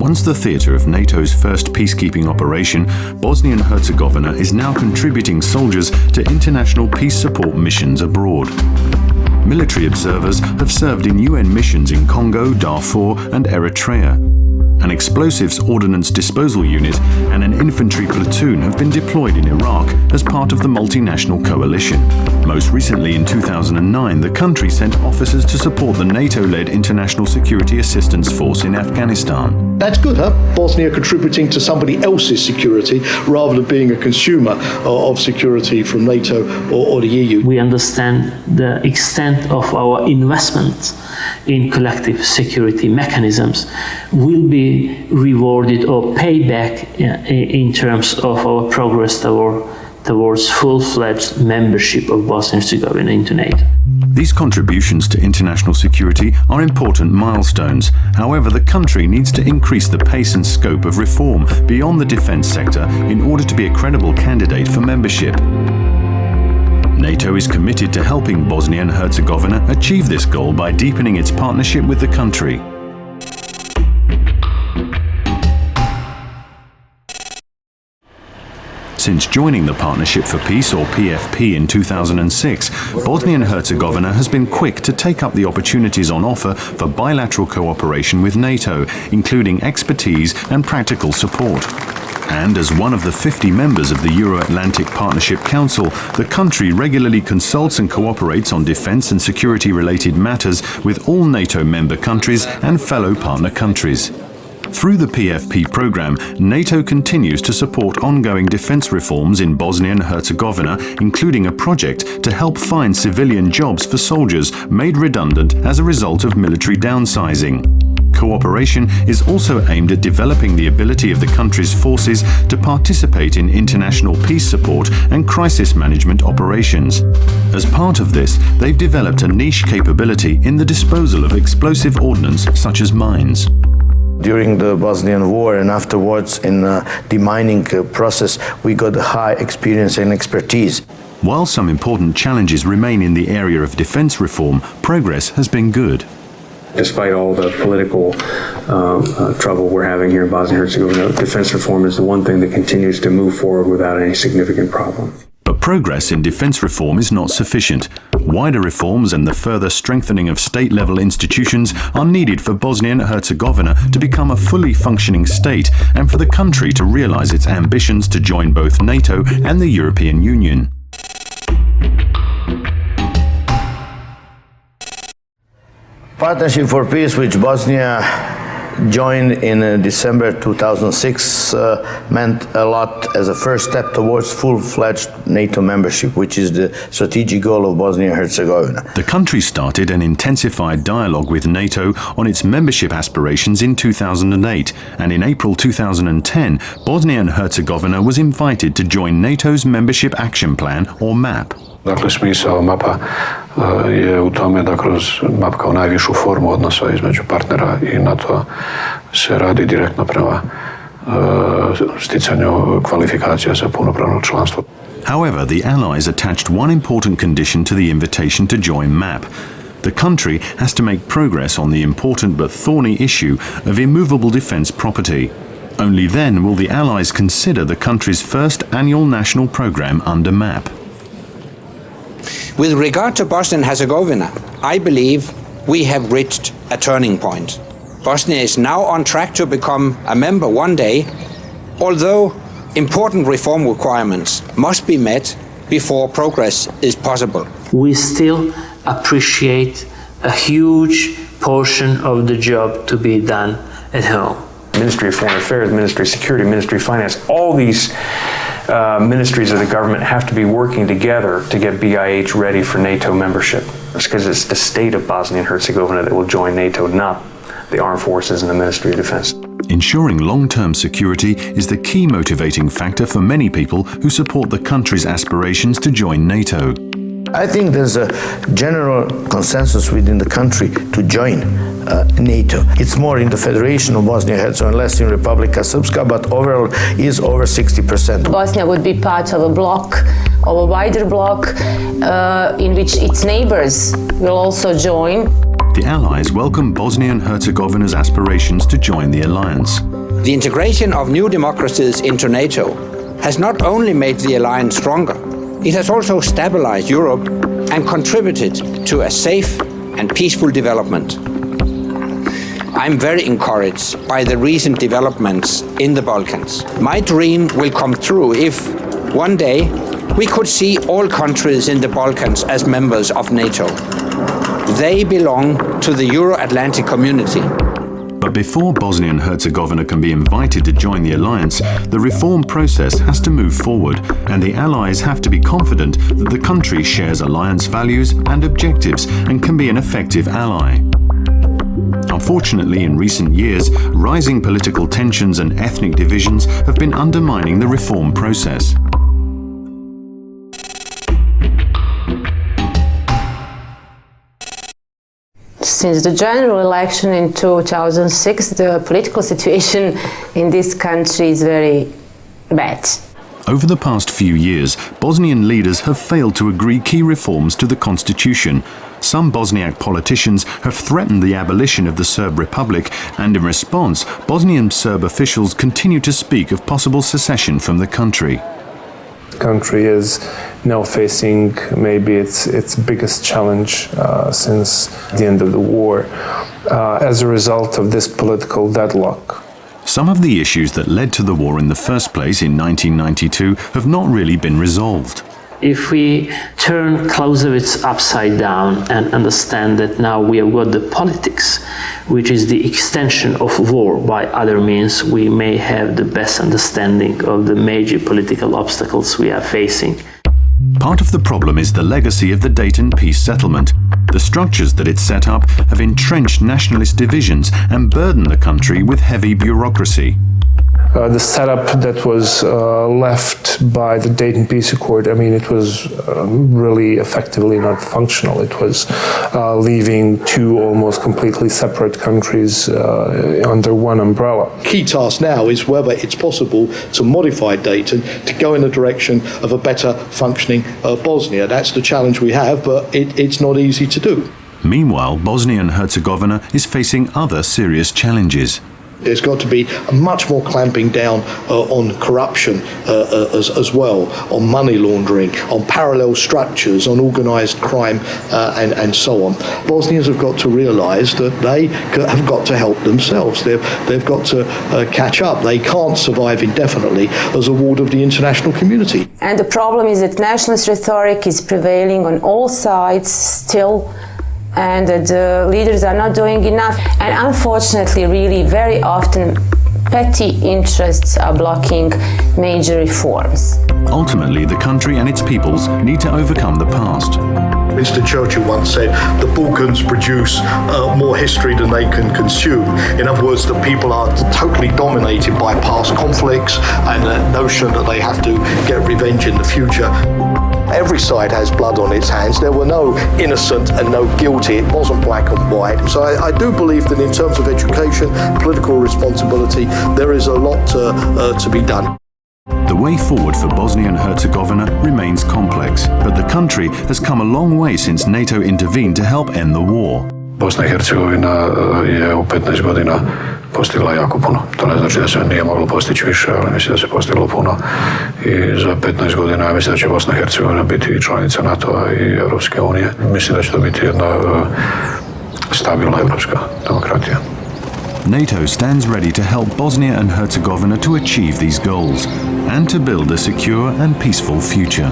Once the theatre of NATO's first peacekeeping operation, Bosnia and Herzegovina is now contributing soldiers to international peace support missions abroad. Military observers have served in UN missions in Congo, Darfur and Eritrea. An explosives ordnance disposal unit and an infantry platoon have been deployed in Iraq as part of the multinational coalition. Most recently in 2009, the country sent officers to support the NATO-led International Security Assistance Force in Afghanistan. That's good, huh? Bosnia contributing to somebody else's security rather than being a consumer of security from NATO or the EU. We understand the extent of our investment in collective security mechanisms will be rewarded or paid back in terms of our progress towards full-fledged membership of Bosnia and Herzegovina into NATO. These contributions to international security are important milestones. However, the country needs to increase the pace and scope of reform beyond the defense sector in order to be a credible candidate for membership. NATO is committed to helping Bosnia and Herzegovina achieve this goal by deepening its partnership with the country. Since joining the Partnership for Peace, or PFP, in 2006, Bosnia and Herzegovina has been quick to take up the opportunities on offer for bilateral cooperation with NATO, including expertise and practical support. And as one of the 50 members of the Euro-Atlantic Partnership Council, the country regularly consults and cooperates on defense and security-related matters with all NATO member countries and fellow partner countries. Through the PFP program, NATO continues to support ongoing defense reforms in Bosnia and Herzegovina, including a project to help find civilian jobs for soldiers made redundant as a result of military downsizing. Cooperation is also aimed at developing the ability of the country's forces to participate in international peace support and crisis management operations. As part of this, they've developed a niche capability in the disposal of explosive ordnance such as mines. During the Bosnian War and afterwards in the demining process, we got high experience and expertise. While some important challenges remain in the area of defense reform, progress has been good. Despite all the political trouble we're having here in Bosnia and Herzegovina, defense reform is the one thing that continues to move forward without any significant problem. But progress in defense reform is not sufficient. Wider reforms and the further strengthening of state-level institutions are needed for Bosnia and Herzegovina to become a fully functioning state and for the country to realize its ambitions to join both NATO and the European Union. Partnership for Peace, which Bosnia joined in December 2006, meant a lot as a first step towards full-fledged NATO membership, which is the strategic goal of Bosnia and Herzegovina. The country started an intensified dialogue with NATO on its membership aspirations in 2008, and in April 2010, Bosnia and Herzegovina was invited to join NATO's Membership Action Plan, or MAP. Dakle, smisao MAP-a je u tome da kroz MAP kao najvišu formu odnosa između partnera i NATO se radi direktno prema sticanju kvalifikacija za punopravno članstvo. However, the Allies attached one important condition to the invitation to join MAP. The country has to make progress on the important but thorny issue of immovable defense property. Only then will the Allies consider the country's first annual national program under MAP. With regard to Bosnia and Herzegovina, I believe we have reached a turning point. Bosnia is now on track to become a member one day, although important reform requirements must be met before progress is possible. We still appreciate a huge portion of the job to be done at home. Ministry of Foreign Affairs, Ministry of Security, Ministry of Finance, all these ministries of the government have to be working together to get BIH ready for NATO membership. It's because it's the state of Bosnia and Herzegovina that will join NATO, not the armed forces and the Ministry of Defense. Ensuring long-term security is the key motivating factor for many people who support the country's aspirations to join NATO. I think there's a general consensus within the country to join NATO. It's more in the Federation of Bosnia and Herzegovina, less in Republika Srpska, but overall is over 60%. Bosnia would be part of a bloc, of a wider bloc, in which its neighbors will also join. The Allies welcome Bosnia and Herzegovina's aspirations to join the alliance. The integration of new democracies into NATO has not only made the alliance stronger, it has also stabilized Europe and contributed to a safe and peaceful development. I'm very encouraged by the recent developments in the Balkans. My dream will come true if, one day, we could see all countries in the Balkans as members of NATO. They belong to the Euro-Atlantic community. But before Bosnia and Herzegovina can be invited to join the alliance, the reform process has to move forward, and the Allies have to be confident that the country shares alliance values and objectives and can be an effective ally. Unfortunately, in recent years, rising political tensions and ethnic divisions have been undermining the reform process. Since the general election in 2006, the political situation in this country is very bad. Over the past few years, Bosnian leaders have failed to agree key reforms to the constitution. Some Bosniak politicians have threatened the abolition of the Serb Republic, and in response, Bosnian Serb officials continue to speak of possible secession from the country. The country is now facing maybe its biggest challenge since the end of the war as a result of this political deadlock. Some of the issues that led to the war in the first place in 1992 have not really been resolved. If we turn Clausewitz upside down and understand that now we have got the politics, which is the extension of war by other means, we may have the best understanding of the major political obstacles we are facing. Part of the problem is the legacy of the Dayton peace settlement. The structures that it set up have entrenched nationalist divisions and burdened the country with heavy bureaucracy. The setup that was left by the Dayton Peace Accord, I mean, it was really effectively not functional. It was leaving two almost completely separate countries under one umbrella. Key task now is whether it's possible to modify Dayton to go in the direction of a better functioning Bosnia. That's the challenge we have, but it's not easy to do. Meanwhile, Bosnia and Herzegovina is facing other serious challenges. There's got to be a much more clamping down on corruption as well, on money laundering, on parallel structures, on organised crime and so on. Bosnians have got to realise that they have got to help themselves. They've got to catch up. They can't survive indefinitely as a ward of the international community. And the problem is that nationalist rhetoric is prevailing on all sides still, and the leaders are not doing enough. And unfortunately, really, very often, petty interests are blocking major reforms. Ultimately, the country and its peoples need to overcome the past. Winston Churchill once said, the Balkans produce more history than they can consume. In other words, the people are totally dominated by past conflicts and the notion that they have to get revenge in the future. Every side has blood on its hands. There were no innocent and no guilty. It wasn't black and white. So I do believe that in terms of education, political responsibility, there is a lot to be done. The way forward for Bosnia and Herzegovina remains complex, but the country has come a long way since NATO intervened to help end the war. Bosna i Hercegovina je u 15 godina postigla jako puno. To ne znači da se nije moglo postići više, ali mislim da se postiglo puno. I za 15 godina ja mislim da će Bosna i Hercegovina biti članica NATO-a i Europske unije. Mislim da će to biti jedna stabilna europska demokratija. NATO stands ready to help Bosnia and Herzegovina to achieve these goals and to build a secure and peaceful future.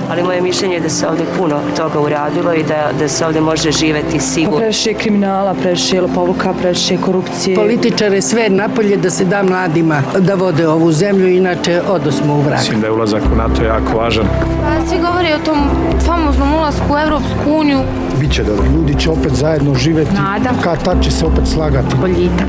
Ali moje mišljenje je da se ovdje puno toga uradilo i da se ovdje može živjeti sigurno. Previše kriminala, previše lopovluka, previše korupcije. Političare sve napolje da se da mladima da vode ovu zemlju, inače odosmo u vrag. Mislim da je ulazak u NATO jako važan. Svi govori o tom famoznom ulasku u Evropsku uniju. Biće dobro. Ljudi će opet zajedno živjeti. Nada. Kad tad će se opet slagati. Boljitak.